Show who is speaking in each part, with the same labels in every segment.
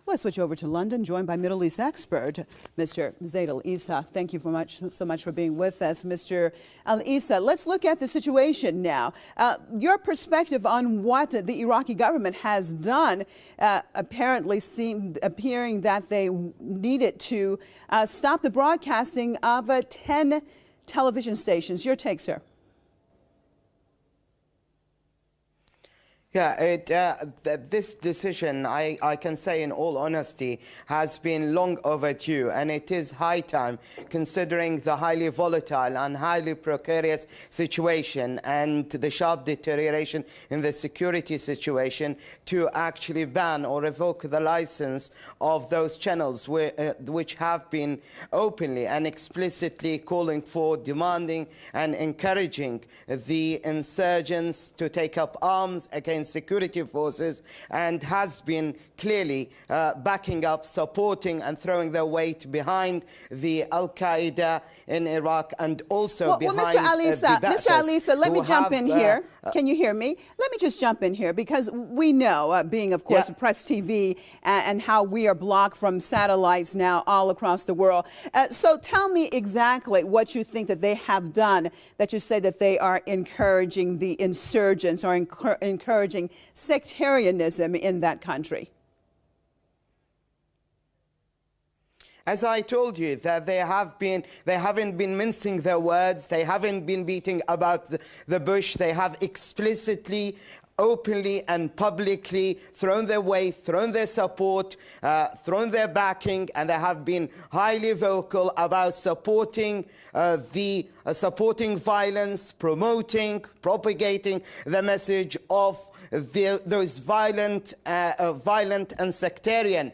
Speaker 1: Let's switch over to London, joined by Middle East expert, Mr. Zaid Al-Issa. Thank you so much for being with us, Mr. Al-Issa. Let's look at the situation now. Your perspective on what the Iraqi government has done, apparently appearing that they needed to stop the broadcasting of 10 television stations. Your take, sir.
Speaker 2: Yeah, this decision, I can say in all honesty, has been long overdue, and it is high time, considering the highly volatile and highly precarious situation and the sharp deterioration in the security situation, to actually ban or revoke the license of those channels which have been openly and explicitly calling for, demanding and encouraging the insurgents to take up arms against security forces, and has been clearly backing up, supporting and throwing their weight behind the Al-Qaeda in Iraq, and also behind
Speaker 1: Mr. Al-Issa, let me jump in here. Can you hear me? Let me just jump in here, because we know, being of course Press TV and how we are blocked from satellites now all across the world. So tell me exactly what you think that they have done, that you say that they are encouraging the insurgents or encouraging sectarianism in that country.
Speaker 2: As I told you, that they haven't been mincing their words, they haven't been beating about the bush, they have explicitly, openly and publicly thrown their weight, thrown their support, thrown their backing, and they have been highly vocal about supporting violence, propagating the message of those violent and sectarian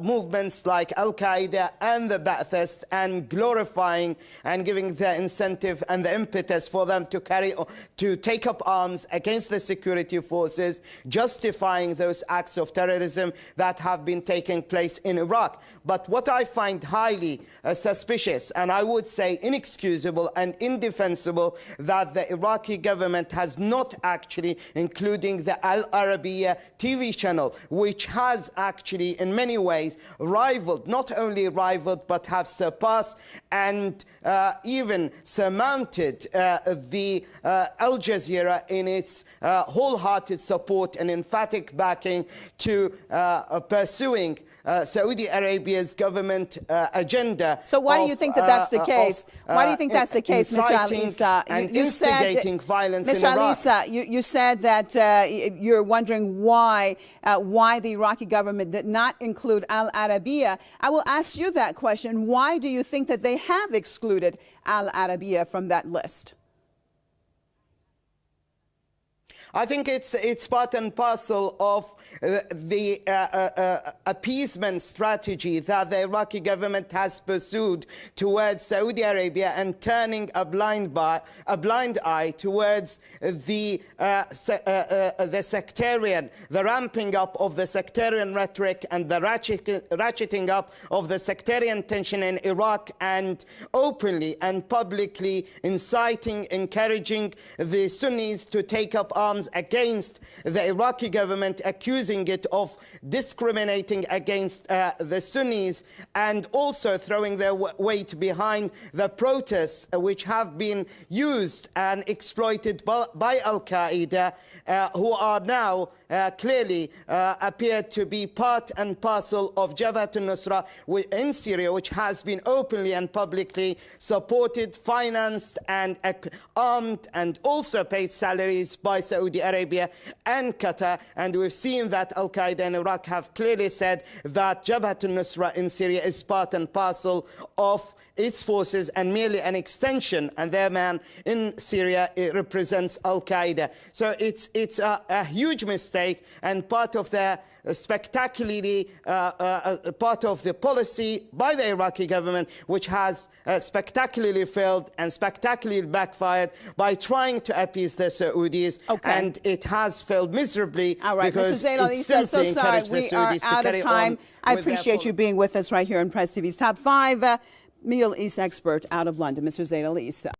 Speaker 2: movements like Al-Qaeda and the Ba'athist, and glorifying and giving the incentive and the impetus for them to take up arms against the security forces, justifying those acts of terrorism that have been taking place in Iraq. But what I find highly suspicious, and I would say inexcusable and indefensible, that the Iraqi government has not actually including the Al Arabiya TV channel, which has actually in many ways rivaled, not only rivaled, but have surpassed and even surmounted the Al Jazeera in its wholehearted support and emphatic backing to pursuing Saudi Arabia's government agenda.
Speaker 1: So why do you think that that's the case? Why do you think that's the case, Mr. Al-Issa?
Speaker 2: And instigating violence in
Speaker 1: Mr.
Speaker 2: Iraq.
Speaker 1: Al-Issa, you said that you're wondering why the Iraqi government did not include Al Arabiya. I will ask you that question. Why do you think that they have excluded Al Arabiya from that list?
Speaker 2: I think it's part and parcel of the appeasement strategy that the Iraqi government has pursued towards Saudi Arabia, and turning a blind eye towards the sectarian, the ramping up of the sectarian rhetoric and the ratcheting up of the sectarian tension in Iraq, and openly and publicly inciting, encouraging the Sunnis to take up arms against the Iraqi government, accusing it of discriminating against the Sunnis, and also throwing their weight behind the protests which have been used and exploited by Al-Qaeda, who are now clearly appear to be part and parcel of Jabhat al-Nusra in Syria, which has been openly and publicly supported, financed and armed, and also paid salaries by Saudi Arabia and Qatar. And we've seen that Al-Qaeda in Iraq have clearly said that Jabhat al-Nusra in Syria is part and parcel of its forces and merely an extension, and their man in Syria, it represents Al-Qaeda. So it's a huge mistake, and part of the spectacularly part of the policy by the Iraqi government, which has spectacularly failed and spectacularly backfired by trying to appease the Saudis, and it has failed miserably.
Speaker 1: All right,
Speaker 2: because
Speaker 1: Mr. Zaid
Speaker 2: it simply encouraged the Saudis to carry on.
Speaker 1: I appreciate you being with us right here on Press TV's Top 5 Middle East expert out of London, Mr. Zaid Al-Issa.